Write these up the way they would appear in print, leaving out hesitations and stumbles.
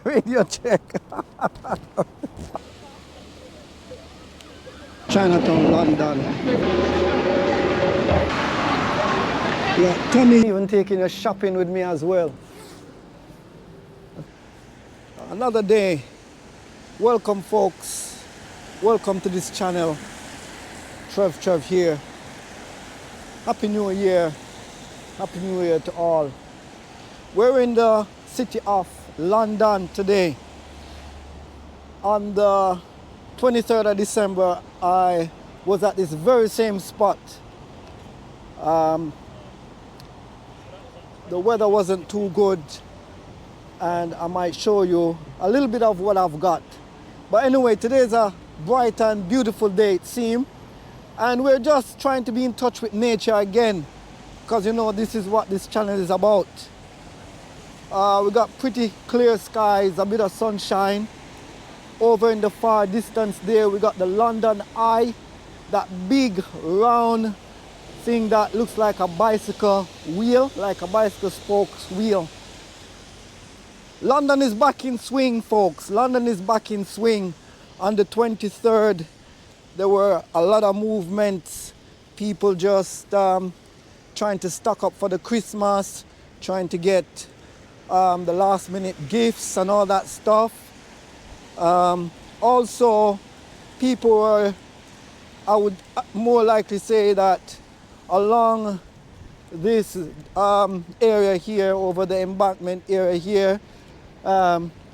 Radio check. Chinatown, London. Yeah, Tommy even taking you shopping with me as well. Another day. Welcome, folks. Welcome to this channel. Trev here. Happy New Year. Happy New Year to all. We're in the city of London today. On the 23rd of December, I was at this very same spot. The weather wasn't too good, and I might show you a little bit of what I've got. But anyway, today is a bright and beautiful day, it seems. And we're just trying to be in touch with nature again, because you know this is what this channel is about. We got pretty clear skies, a bit of sunshine. Over in the far distance there, we got the London Eye, that big round thing that looks like a bicycle wheel, like a bicycle spokes wheel. London is back in swing, folks. London is back in swing. On the 23rd, there were a lot of movements. People just trying to stock up for the Christmas, trying to get the last minute gifts and all that stuff. Also, people were, I would more likely say that along this area here, over the Embankment area here,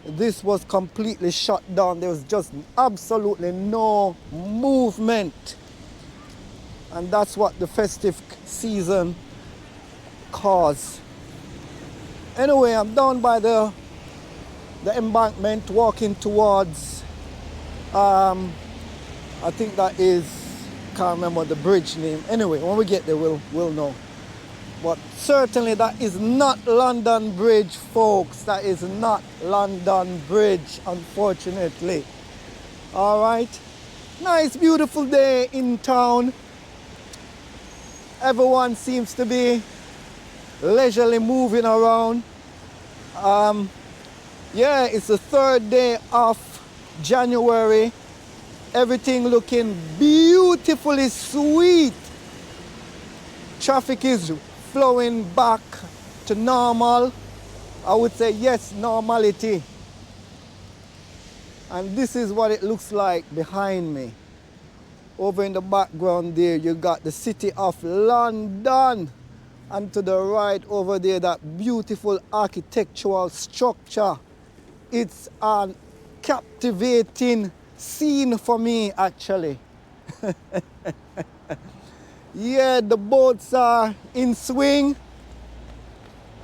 this was completely shut down. There was just absolutely no movement. And that's what the festive season caused. Anyway, I'm down by the Embankment, walking towards, I think that is, can't remember the bridge name. Anyway, when we get there, we'll know. But certainly that is not London Bridge, folks. That is not London Bridge, unfortunately. All right. Nice, beautiful day in town. Everyone seems to be leisurely moving around. Yeah, it's the 3rd day of January. Everything looking beautifully sweet. Traffic is flowing back to normal. I would say yes, normality. And this is what it looks like behind me. Over in the background there, you got the city of London. And to the right over there, that beautiful architectural structure. It's a captivating scene for me, actually. Yeah, the boats are in swing.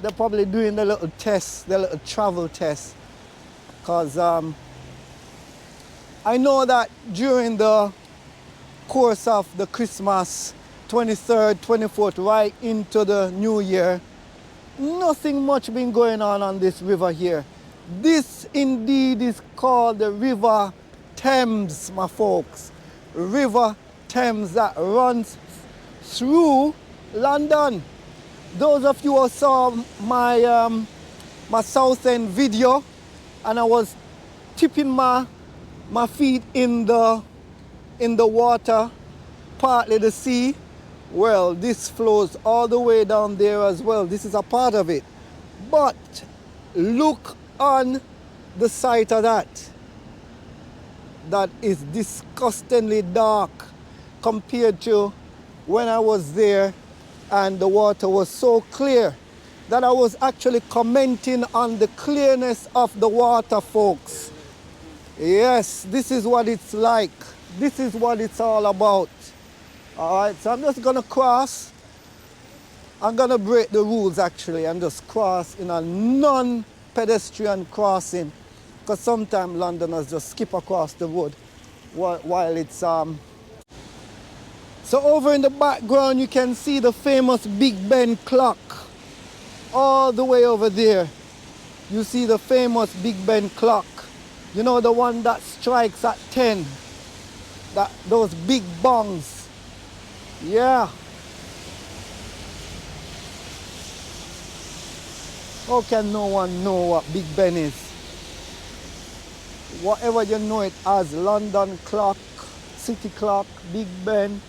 They're probably doing the little test, the little travel test. Because I know that during the course of the Christmas, 23rd, 24th, right into the New Year, nothing much been going on this river here. This indeed is called the River Thames, my folks. River Thames that runs through London. Those of you who saw my my South End video, and I was tipping my feet in the water, partly the sea. Well, this flows all the way down there as well. This is a part of it. But look on the site of that. That is disgustingly dark compared to when I was there and the water was so clear that I was actually commenting on the clearness of the water, folks. Yes, this is what it's like. This is what it's all about. All right, so I'm just gonna cross. I'm gonna break the rules actually and just cross in a non-pedestrian crossing, because sometimes Londoners just skip across the road while it's So over in the background, you can see the famous Big Ben clock. All the way over there, you see the famous Big Ben clock. You know, the one that strikes at 10. Those big bongs. Yeah. How can no one know what Big Ben is? whatever you know it as, London clock, city clock, Big Ben,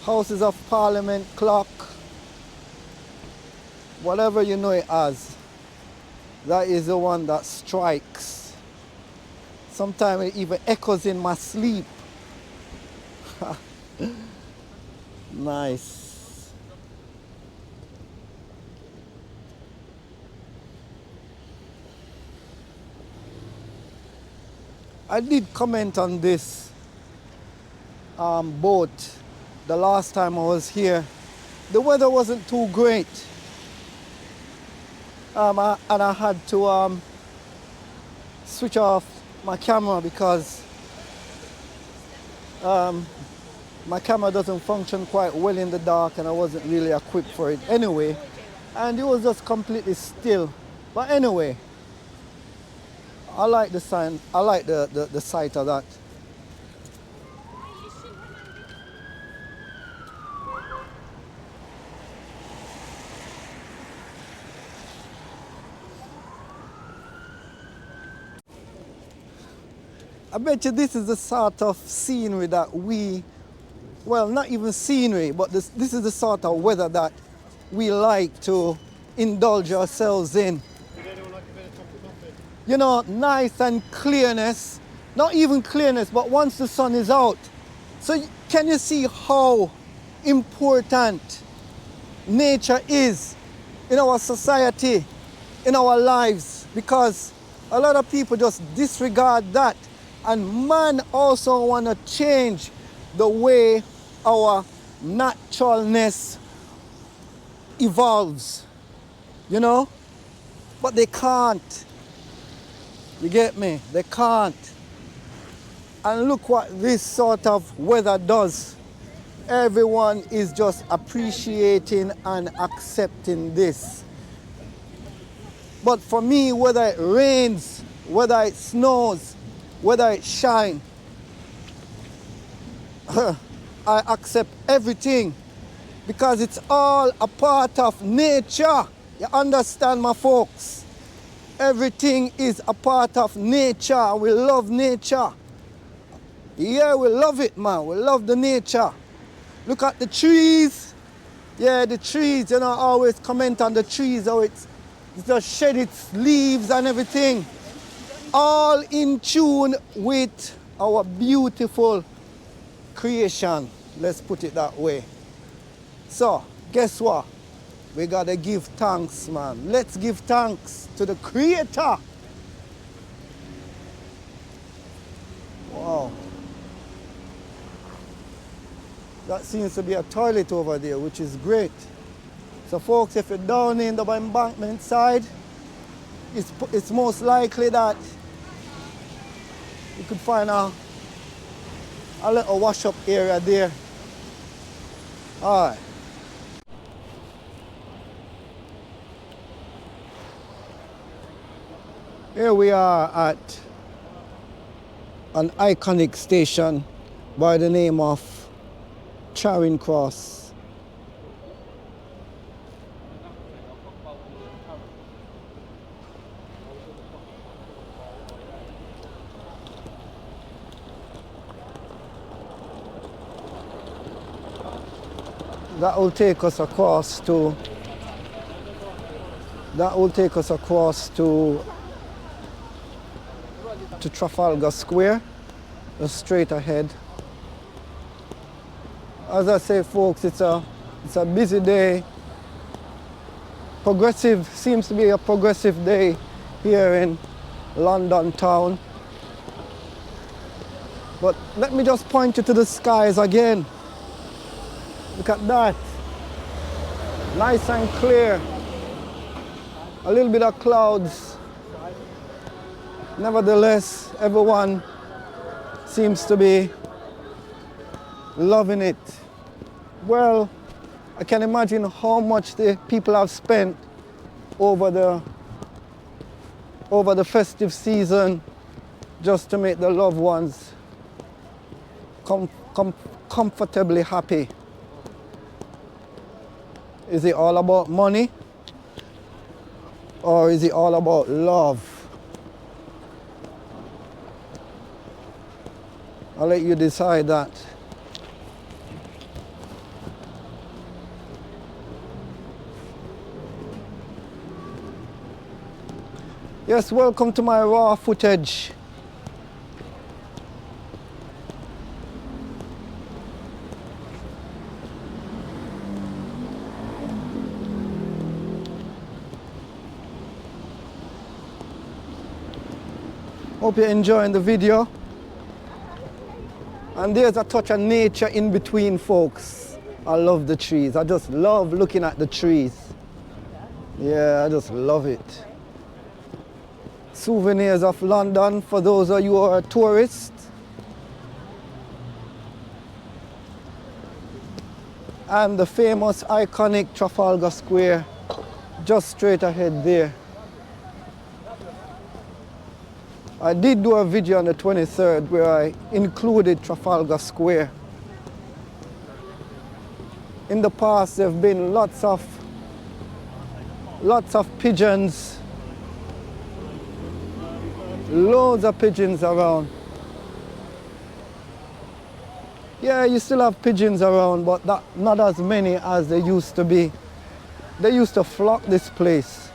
Houses of Parliament clock, whatever you know it as, that is the one that strikes. Sometimes it even echoes in my sleep. Nice. I did comment on this boat the last time I was here. The weather wasn't too great. And I had to switch off my camera because my camera doesn't function quite well in the dark and I wasn't really equipped for it anyway. And it was just completely still. But anyway, I like the sign. I like the sight of that. I bet you this is the sort of scenery that we, well, not even scenery, but this is the sort of weather that we like to indulge ourselves in. You know, nice and clearness, not even clearness, but once the sun is out. So can you see how important nature is in our society, in our lives? Because a lot of people just disregard that. And man also want to change the way our naturalness evolves, you know? But they can't. You get me? They can't. And look what this sort of weather does. Everyone is just appreciating and accepting this. But for me, whether it rains, whether it snows, whether it shines, I accept everything because it's all a part of nature. You understand, my folks? Everything is a part of nature. We love nature. Yeah, we love it, man. We love the nature. Look at the trees. Yeah, the trees, you know, I always comment on the trees, how it just shed its leaves and everything. All in tune with our beautiful creation. Let's put it that way. So, guess what? We gotta give thanks, man. Let's give thanks to the Creator. Wow. That seems to be a toilet over there, which is great. So folks, if you're down in the Embankment side, it's most likely that you could find a little wash-up area there. All right. Here we are at an iconic station by the name of Charing Cross. That will take us across to Trafalgar Square, straight ahead. As I say, folks, it's a busy day. Seems to be a progressive day here in London town. But let me just point you to the skies again. Look at that. Nice and clear. A little bit of clouds. Nevertheless, everyone seems to be loving it. Well, I can imagine how much the people have spent over the festive season just to make their loved ones comfortably happy. Is it all about money? Or is it all about love? I'll let you decide that. Yes, welcome to my raw footage. Hope you're enjoying the video. And there's a touch of nature in between, folks. I love the trees. I just love looking at the trees. Yeah, I just love it. Souvenirs of London for those of you who are tourists. And the famous iconic Trafalgar Square just straight ahead there. I did do a video on the 23rd where I included Trafalgar Square. In the past there have been lots of pigeons, loads of pigeons around. Yeah, you still have pigeons around, but not as many as they used to be. They used to flock this place,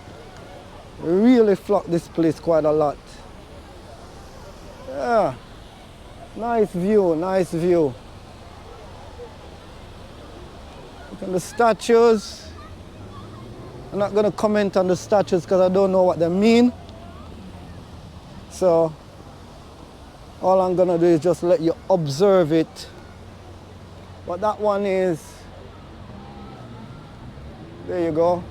really flock this place quite a lot. Yeah, nice view, nice view. Look at the statues. I'm not going to comment on the statues because I don't know what they mean. So all I'm going to do is just let you observe it. But that one is, there you go.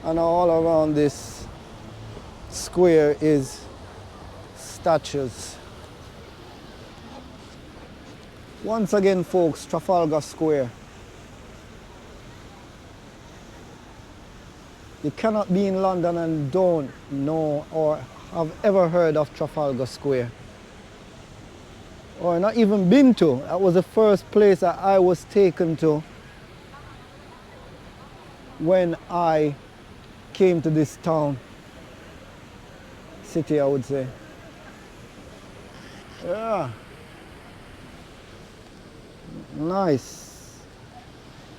And all around this square is statues. Once again, folks, Trafalgar Square. You cannot be in London and don't know or have ever heard of Trafalgar Square. Or not even been to. That was the first place that I was taken to when I came to this town. City, I would say. Yeah. Nice.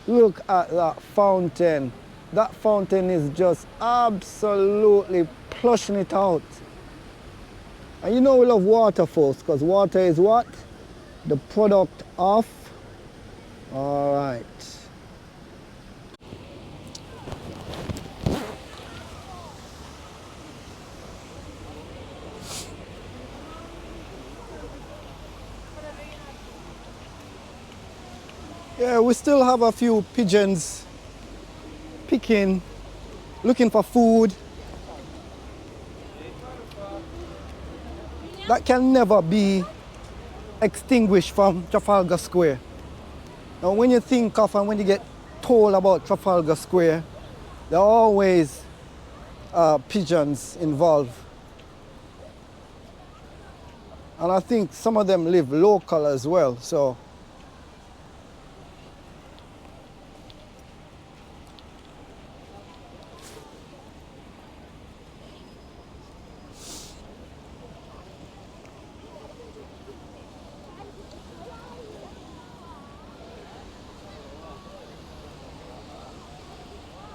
Look at that fountain. That fountain is just absolutely plushing it out. And you know we love waterfalls because water is what? The product of. All right. Yeah, we still have a few pigeons picking, looking for food. That can never be extinguished from Trafalgar Square. Now when you think of and when you get told about Trafalgar Square, there are always pigeons involved. And I think some of them live local as well, so.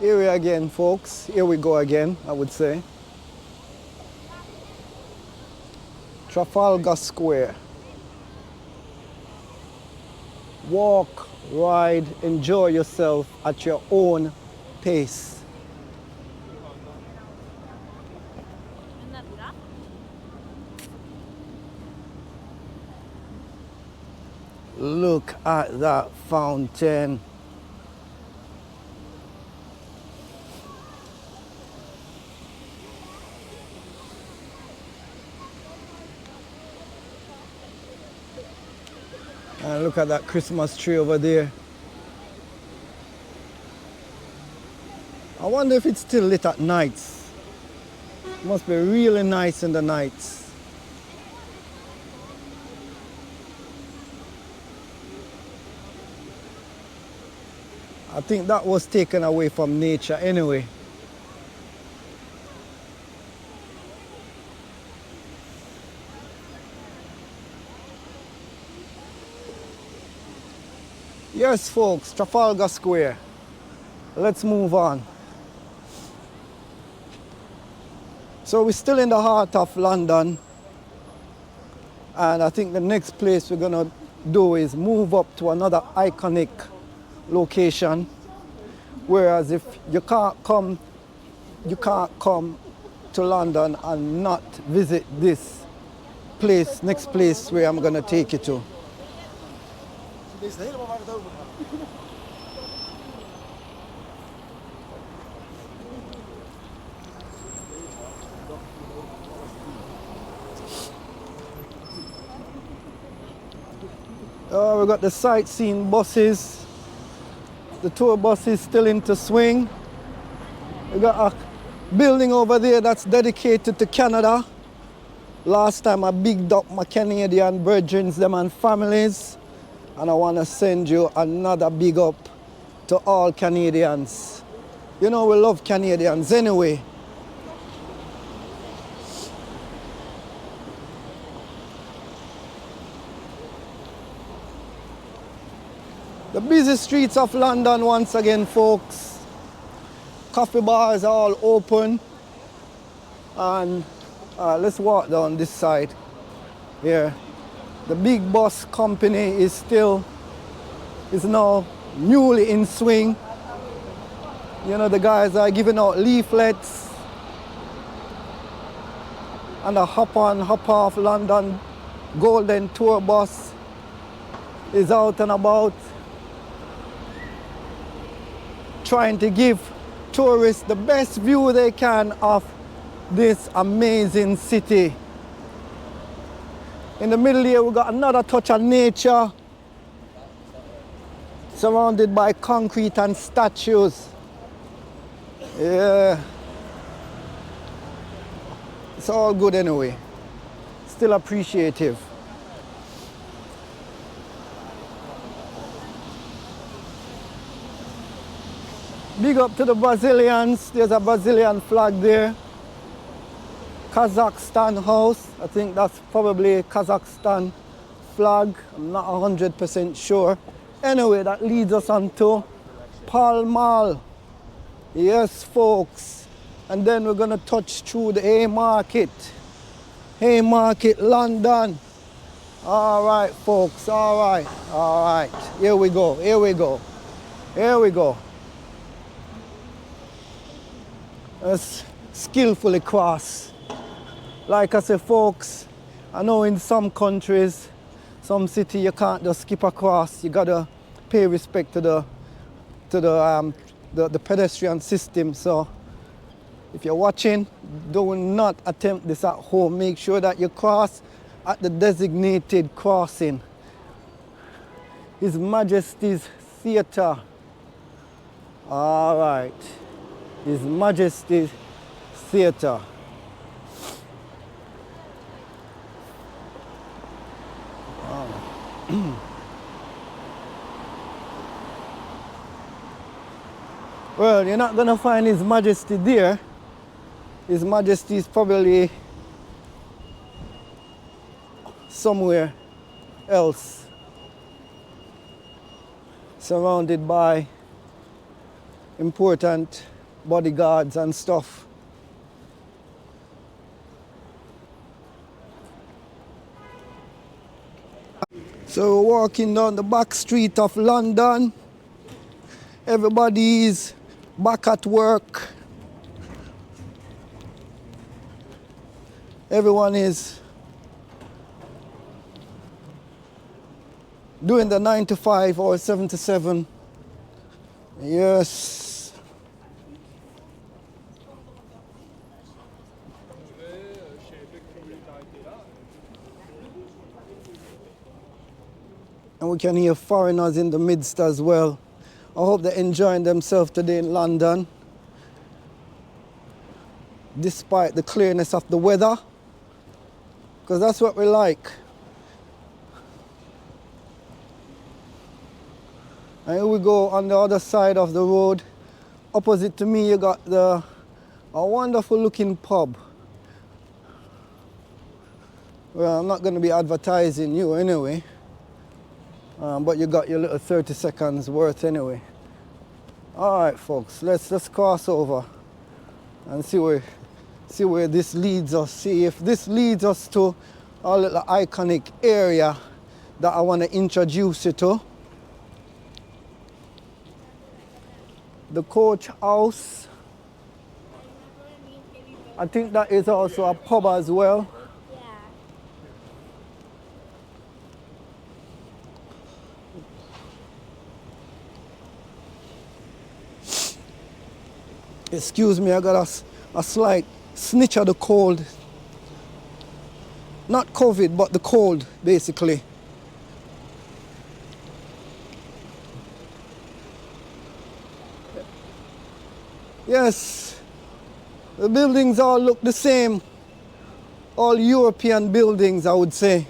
Here we are again, folks. Here we go again, I would say. Trafalgar Square. Walk, ride, enjoy yourself at your own pace. Look at that fountain. And look at that Christmas tree over there. I wonder if it's still lit at nights. It must be really nice in the nights. I think that was taken away from nature anyway. Yes, folks, Trafalgar Square. Let's move on. So we're still in the heart of London, and I think the next place we're gonna do is move up to another iconic location. Whereas if you can't come to London and not visit this place, next place where I'm gonna take you to. We've got the sightseeing buses. The tour bus is still into swing. We've got a building over there that's dedicated to Canada. Last time I bigged up my Canadian brethren, them and families. And I want to send you another big up to all Canadians. You know we love Canadians anyway. The busy streets of London once again, folks. Coffee bars are all open. And let's walk down this side here. The big bus company is now newly in swing. You know, the guys are giving out leaflets and a hop on, hop off London Golden Tour bus is out and about, trying to give tourists the best view they can of this amazing city. In the middle here we got another touch of nature, surrounded by concrete and statues. Yeah, it's all good anyway. Still appreciative. Big up to the Brazilians. There's a Brazilian flag there. Kazakhstan house. I think that's probably a Kazakhstan flag. I'm not 100% sure. Anyway, that leads us on to Pall Mall. Yes, folks. And then we're going to touch through the Haymarket. Haymarket, London. All right, folks. All right. All right. Here we go. Here we go. Here we go. Let's skillfully cross. Like I say, folks, I know in some countries, some city, you can't just skip across. You gotta pay respect to the pedestrian system. So if you're watching, do not attempt this at home. Make sure that you cross at the designated crossing. His Majesty's Theatre. All right. His Majesty's Theatre. Well, you're not going to find His Majesty there. His Majesty is probably somewhere else, surrounded by important bodyguards and stuff. So we're walking down the back street of London. Everybody is back at work. Everyone is doing the 9 to 5 or 7 to 7. Yes. And we can hear foreigners in the midst as well. I hope they're enjoying themselves today in London, despite the clearness of the weather, because that's what we like. And here we go on the other side of the road. Opposite to me, you got a wonderful looking pub. Well, I'm not going to be advertising you anyway. But you got your little 30 seconds worth anyway. All right, folks, let's cross over and see where this leads us. See if this leads us to a little iconic area that I want to introduce you to. The coach house. I think that is also a pub as well. Excuse me, I got a slight snitch of the cold. Not COVID, but the cold, basically. Yes, the buildings all look the same. All European buildings, I would say.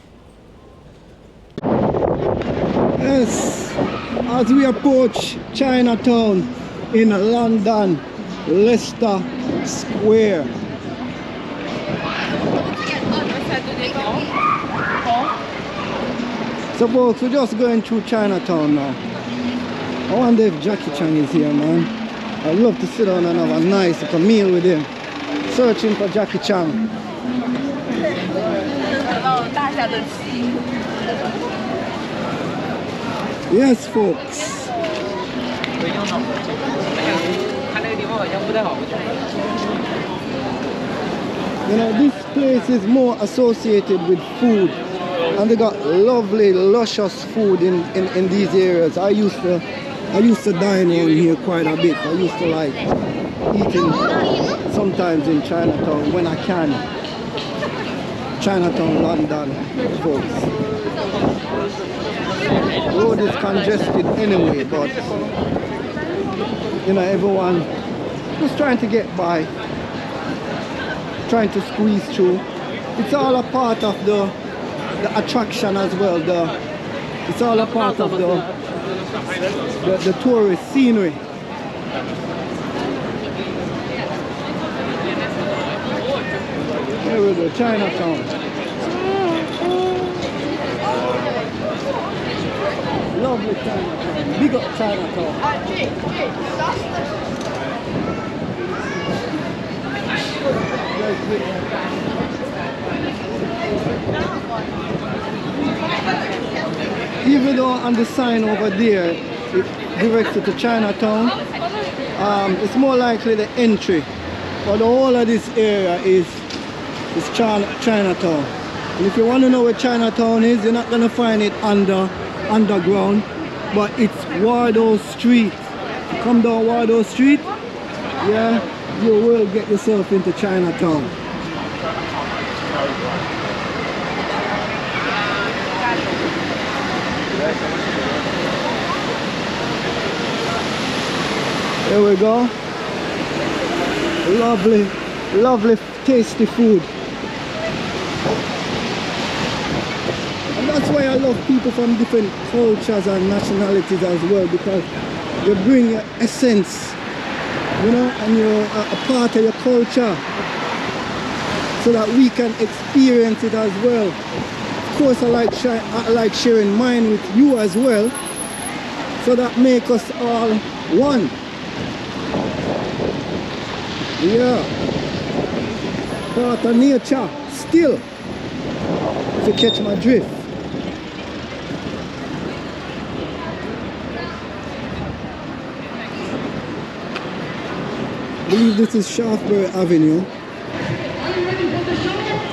Yes, as we approach Chinatown in London, Leicester Square. So folks, we're just going through Chinatown now. I wonder if Jackie Chan is here, man. I'd love to sit down and have a nice little meal with him. Searching for Jackie Chan. Yes, folks. You know, this place is more associated with food, and they got lovely, luscious food in these areas. I used to dine on here quite a bit. I used to like eating sometimes in Chinatown when I can. Chinatown, London, folks. The road is congested anyway, but you know, everyone just trying to get by, trying to squeeze through. It's all a part of the attraction as well. It's all a part of the tourist scenery. Here we go, Chinatown. Lovely Chinatown, big up Chinatown. Even though on the sign over there it directs you to Chinatown, it's more likely the entry. But the whole of this area is Chinatown. And if you want to know where Chinatown is, you're not going to find it underground, but it's Wardour Street. You come down Wardour Street, yeah, you will get yourself into Chinatown. There we go. Lovely, lovely, tasty food. And that's why I love people from different cultures and nationalities as well, because you bring your essence, you know, and you're a part of your culture, so that we can experience it as well. Of course, I like sharing mine with you as well, so that make us all one. Yeah, part of nature still, if you catch my drift. I believe this is Shaftesbury Avenue.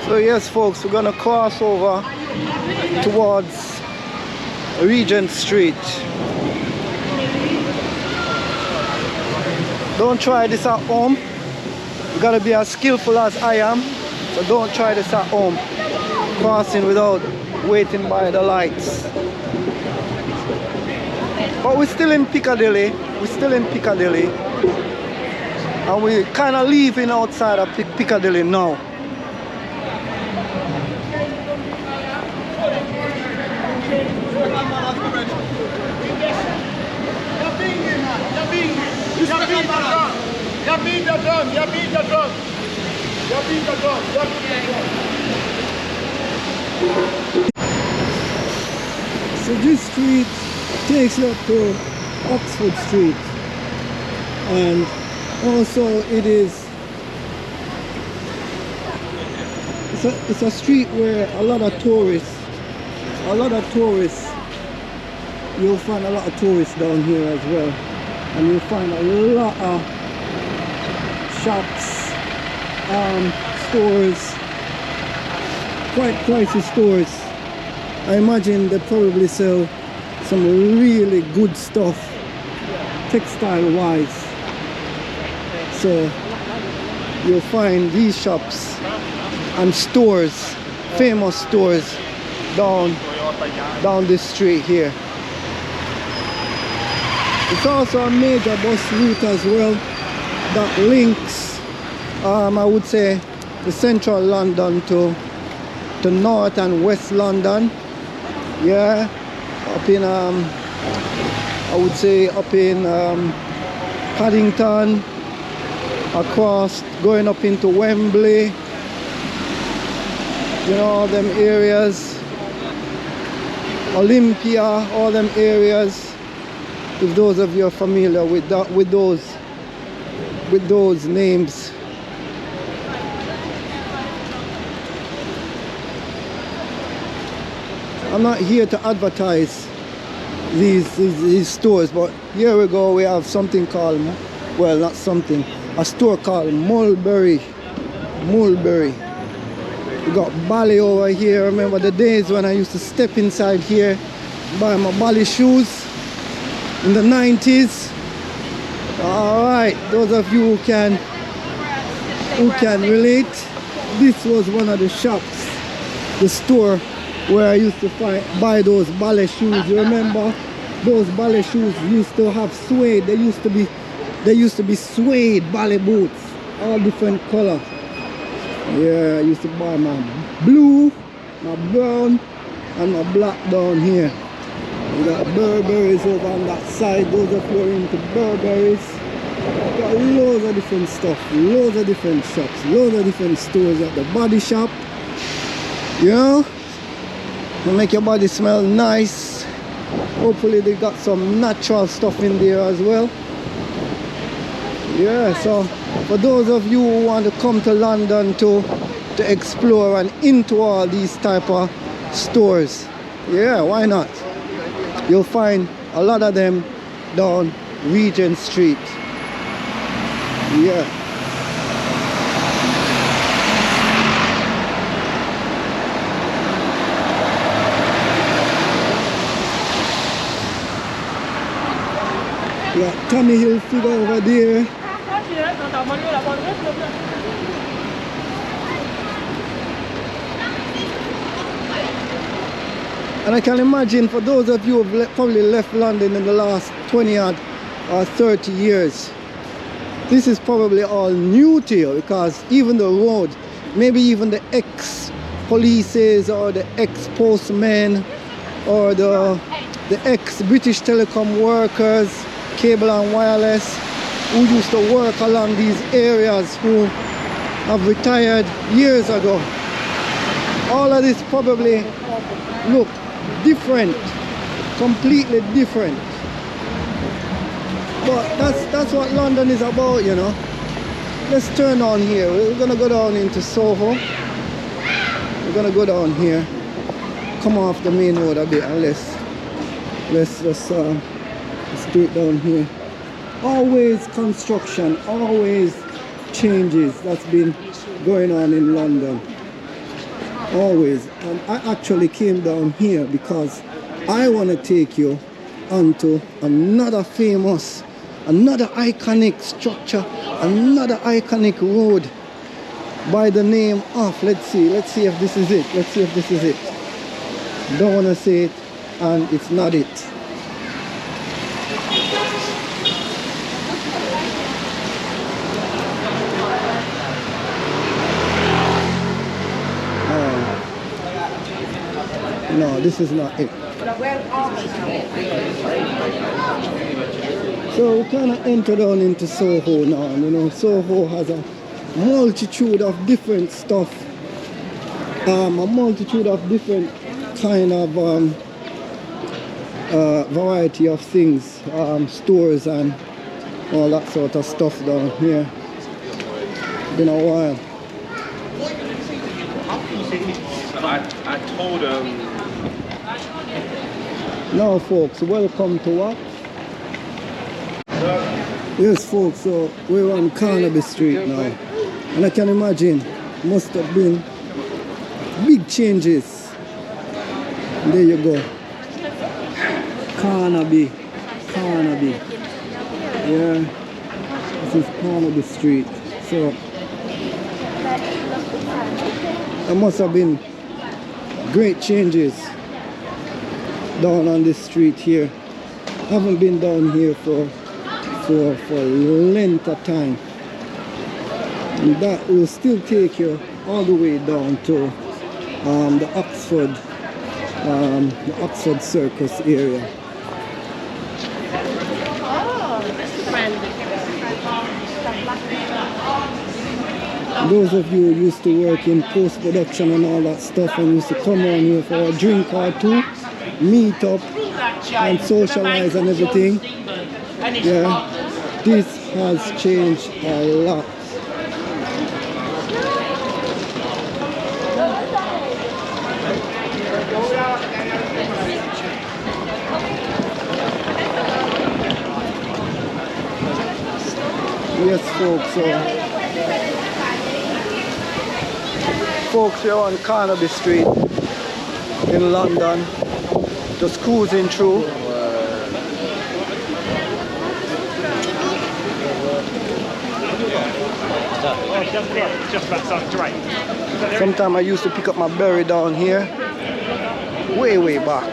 So yes, folks, we're gonna cross over towards Regents Street. Don't try this at home. You gotta be as skillful as I am, so don't try this at home. Crossing without waiting by the lights. But we're still in Piccadilly. And we're kind of leaving outside of Piccadilly now. So this street takes you up to Oxford Street, and also it's a street where a lot of tourists, you'll find a lot of tourists down here as well, and you'll find a lot of shops, stores, quite pricey stores. I imagine they probably sell some really good stuff textile wise, so you'll find these shops and stores, famous stores down this street here. It's also a major bus route as well that links, I would say, the central London to North and West London. Yeah, up in I would say up in Paddington, across, going up into Wembley, you know, all them areas, Olympia, all them areas. If those of you are familiar with that, with those names. I'm not here to advertise these stores, but here we go. We have something called, well, not something, a store called Mulberry. We got Bally over here. Remember the days when I used to step inside here, buy my Bally shoes in the 90s. All right, those of you who can relate, this was one of the shops, the store where I used to buy those ballet shoes. You remember those ballet shoes used to have suede. They used to be suede ballet boots, all different color. Yeah, I used to buy my blue, my brown, and my black down here. We got Burberry's over on that side. Those of you who are into Burberry's. We got loads of different stuff, loads of different shops, loads of different stores at the body shop. You know? To make your body smell nice. Hopefully they got some natural stuff in there as well. Yeah, so for those of you who want to come to London to explore and into all these type of stores, yeah, why not? You'll find a lot of them down Regents Street. Yeah. Yeah, Tommy Hilfiger over there. And I can imagine for those of you who have probably left London in the last 20 or 30 years, this is probably all new to you, because even the road, maybe even the ex-polices or the ex-postmen or the ex-British Telecom workers, cable and wireless, who used to work along these areas, who have retired years ago. All of this probably look different, completely different. But that's what London is about, you know. Let's turn on here. We're gonna go down into Soho. We're gonna go down here, come off the main road a bit, and let's do it down here. Always construction, always changes that's been going on in London. Always. And I actually came down here because I want to take you onto another famous, another iconic structure, another iconic road by the name of, let's see if this is it. Don't want to say it and it's not it. No, this is not it. So we kind of enter down into Soho now. You know, Soho has a multitude of different stuff, a multitude of different kind of variety of things, stores and all that sort of stuff down here. Been a while. I told him. Now folks, welcome to what? Yes folks, so we're on Carnaby Street now. And I can imagine, must have been big changes. There you go. Carnaby. Yeah, this is Carnaby Street. So, there must have been great changes down on this street here. I haven't been down here for length of time. And that will still take you all the way down to the Oxford Circus area. Those of you who used to work in post-production and all that stuff and used to come on here for a drink or two, meet up and socialize and everything, yeah, this has changed a lot. Yes folks, we're on Carnaby Street in London, just cruising through. Sometimes I used to pick up my berry down here, way back,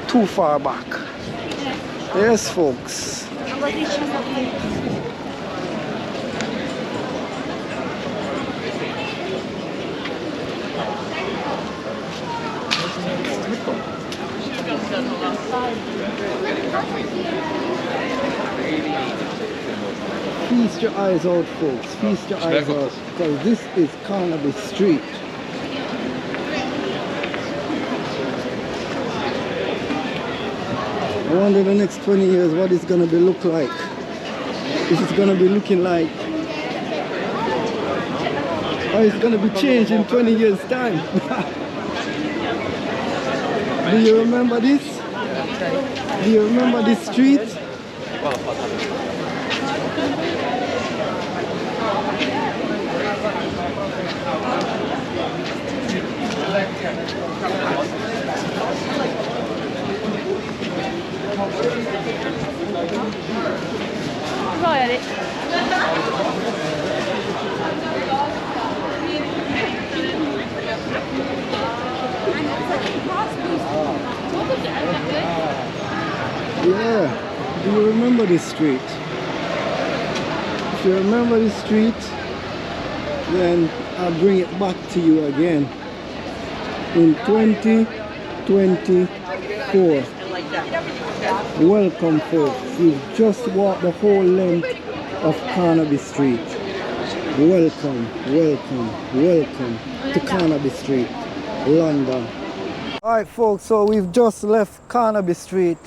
too far back. Yes folks. Feast your eyes out folks, feast your eyes out, because this is Carnaby Street. I wonder the next 20 years what it's going to be look like. This is going to be looking like, or it's going to be changed in 20 years time. Do you remember this? Do you remember this street? Yeah, do you remember this street? If you remember this street, then I'll bring it back to you again in 2024. Welcome folks, you've just walked the whole length of Carnaby Street. Welcome to Carnaby Street, London. Alright folks, so we've just left Carnaby Street.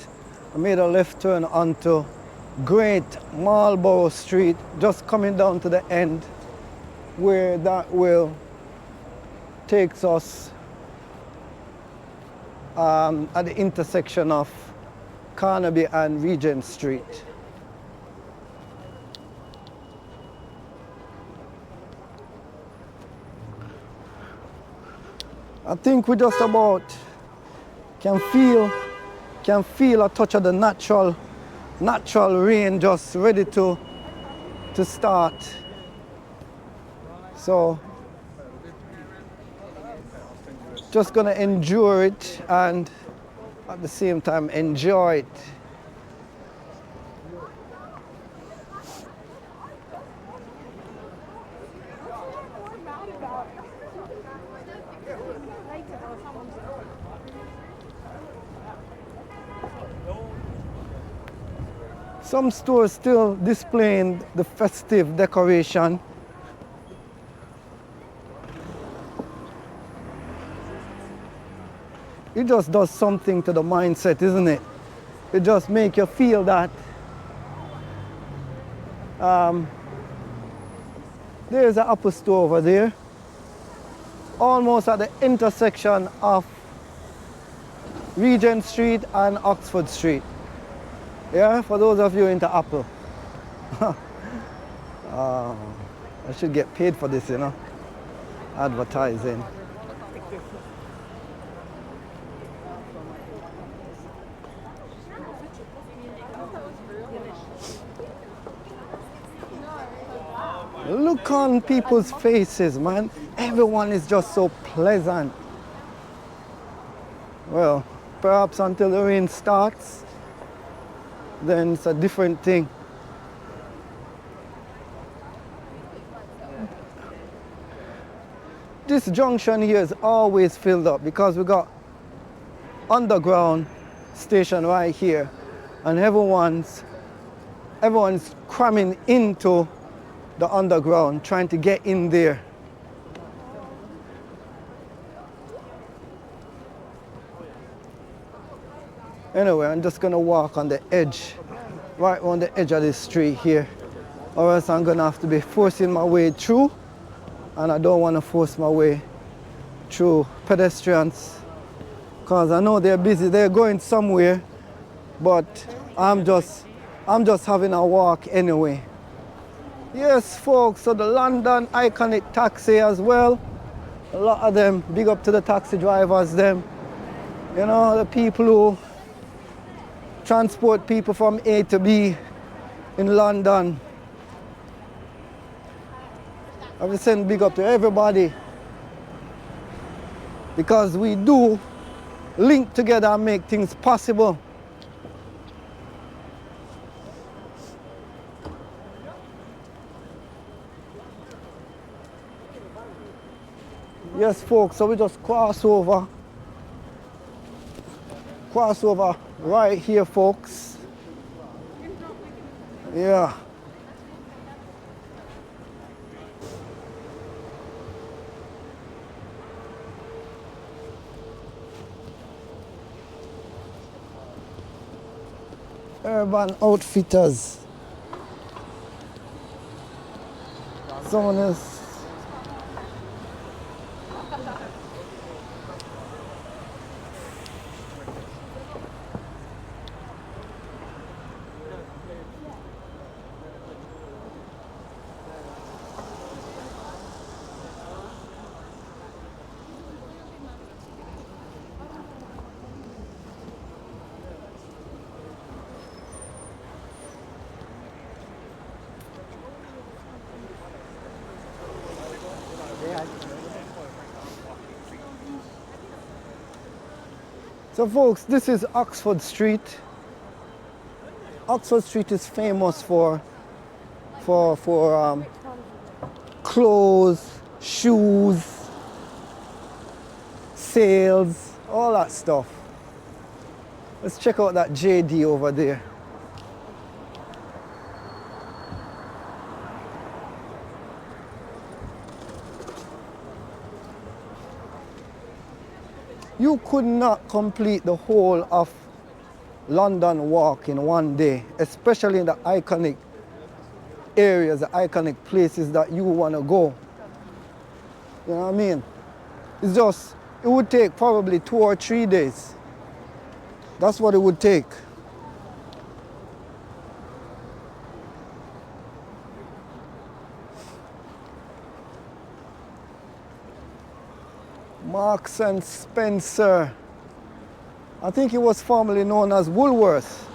I made a left turn onto Great Marlborough Street, just coming down to the end where that will takes us at the intersection of Carnaby and Regents Street. I think we just about can feel a touch of the natural rain just ready to start. So just gonna endure it and at the same time enjoy it. Some stores still displaying the festive decoration. it just does something to the mindset, isn't it? It just make you feel that there's an Apple store over there, almost at the intersection of Regents Street and Oxford Street. Yeah, for those of you into Apple. I should get paid for this, you know, advertising. Look on people's faces, man. Everyone is just so pleasant. Well, perhaps until the rain starts, then it's a different thing. This junction here is always filled up because we got underground station right here, and everyone's cramming into the underground, trying to get in there. Anyway, I'm just gonna walk on the edge, right on the edge of this street here, or else I'm gonna have to be forcing my way through, and I don't want to force my way through pedestrians, because I know they're busy, they're going somewhere, but I'm just having a walk anyway. Yes, folks, so the London iconic taxi as well. A lot of them, big up to the taxi drivers, them. You know, the people who transport people from A to B in London. I will send big up to everybody, because we do link together and make things possible. Yes, folks, so we just cross over right here, folks. Yeah. Urban Outfitters. Someone else. So folks, this is Oxford Street. Oxford Street is famous for clothes, shoes, sales, all that stuff. Let's check out that JD over there. You could not complete the whole of London Walk in one day, especially in the iconic areas, the iconic places that you want to go. You know what I mean? It would take probably 2 or 3 days. That's what it would take. Marks and Spencer. I think it was formerly known as Woolworth.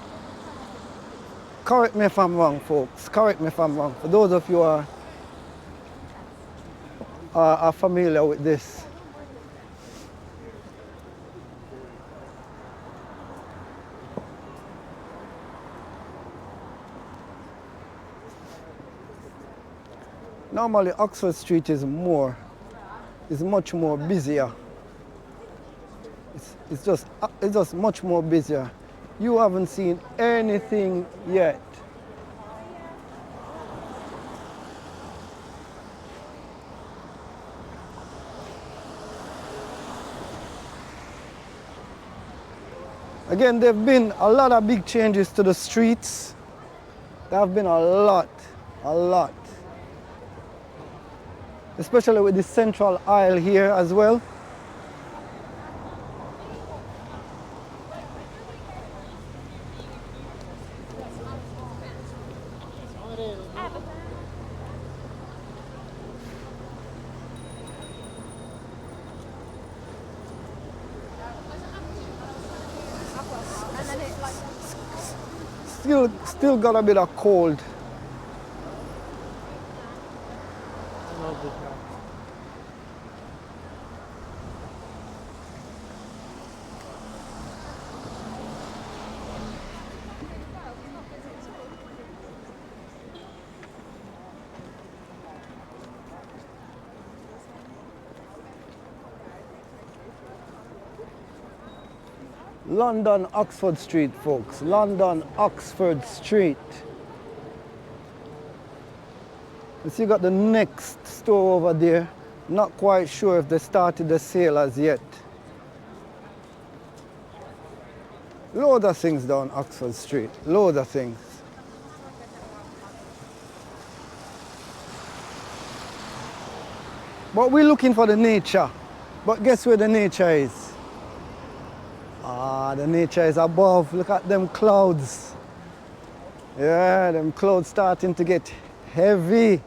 Correct me if I'm wrong, folks. Correct me if I'm wrong. For those of you who are familiar with this. Normally, Oxford Street is much more busier. It's just much more busier. You haven't seen anything yet. Again, there have been a lot of big changes to the streets. There have been a lot. Especially with the central aisle here as well. Still got a bit of cold. London, Oxford Street, folks. London, Oxford Street. You see, you got the next store over there. Not quite sure if they started the sale as yet. Loads of things down Oxford Street. Loads of things. But we're looking for the nature. But guess where the nature is? Ah, the nature is above. Look at them clouds. Yeah, them clouds starting to get heavy.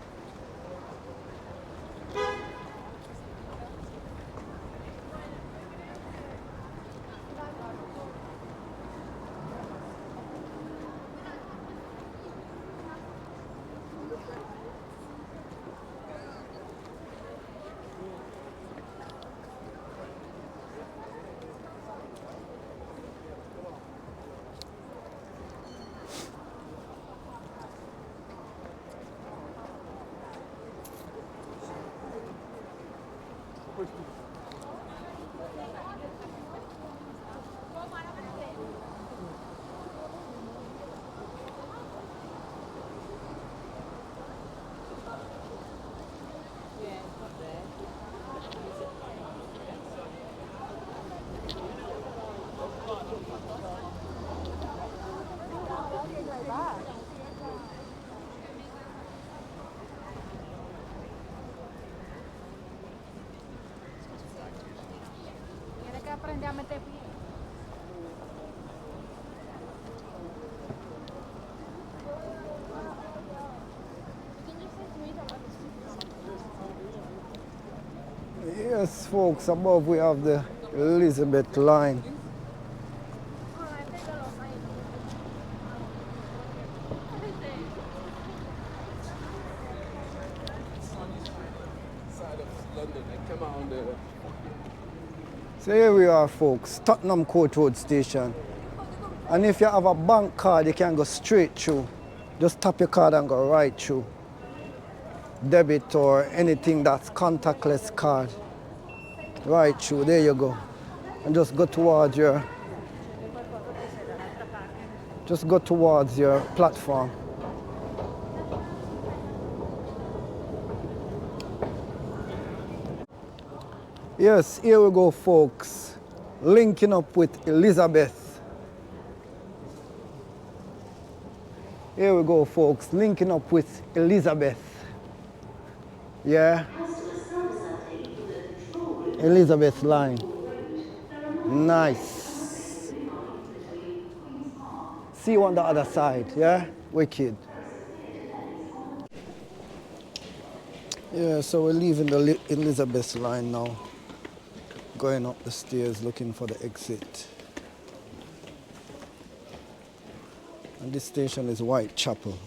Yes, folks, above we have the Elizabeth line. So here we are, folks, Tottenham Court Road Station. And if you have a bank card, you can go straight through. Just tap your card and go right through. Debit or anything that's contactless card. Right through, there you go. And just go towards your platform. Yes, here we go, folks. Linking up with Elizabeth. Here we go, folks. Linking up with Elizabeth. Yeah. Elizabeth line. Nice. See you on the other side, yeah? Wicked. Yeah, so we're leaving the Elizabeth line now. Going up the stairs looking for the exit. And this station is Whitechapel.